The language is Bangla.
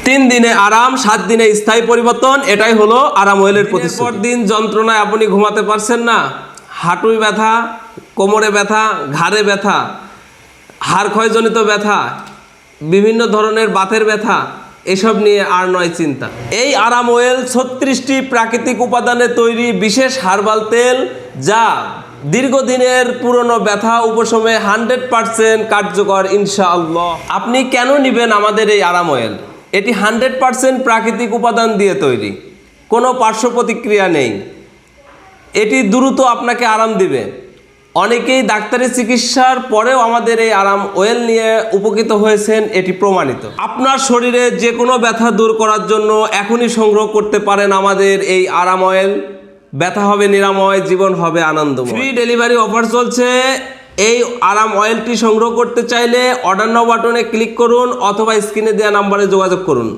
3 দিনে আরাম, 7 দিনে স্থায়ী পরিবর্তন, এটাই হলো আরাম অয়েলের প্রতিশ্রুতি। পর দিন যন্ত্রণায় আপনি ঘুমাতে পারছেন না, হাঁটুয় ব্যথা, কোমরে ব্যথা, ঘাড়ে ব্যথা, হাড় ক্ষয়জনিত ব্যথা, বিভিন্ন ধরনের বাতের ব্যথা, এসব নিয়ে আর নয় চিন্তা। এই আরাম অয়েল 36টি প্রাকৃতিক উপাদানে তৈরি বিশেষ হার্বাল তেল, যা দীর্ঘদিনের পুরনো ব্যথা উপশমে 100% কার্যকর ইনশাআল্লাহ। আপনি কেন নেবেন আমাদের এই আরাম অয়েল? এটি 100% প্রাকৃতিক উপাদান দিয়ে তৈরি, কোনো পার্শ্ব প্রতিক্রিয়া নেই। এটি দ্রুত আপনাকে আরাম দিবে। অনেকেই ডাক্তারি চিকিৎসার পরেও আমাদের এই আরাম অয়েল নিয়ে উপকৃত হয়েছেন, এটি প্রমাণিত। আপনার শরীরে যে কোনো ব্যথা দূর করার জন্য এখনই সংগ্রহ করতে পারেন আমাদের এই আরাম অয়েল। ব্যথা হবে নিরাময়, জীবন হবে আনন্দময়। ফ্রি ডেলিভারি অফার চলছে। এই আরাম অয়েলটি সংগ্রহ করতে চাইলে অর্ডার নাও বাটনে ক্লিক করুন অথবা স্ক্রিনে দেওয়া নাম্বারে যোগাযোগ করুন।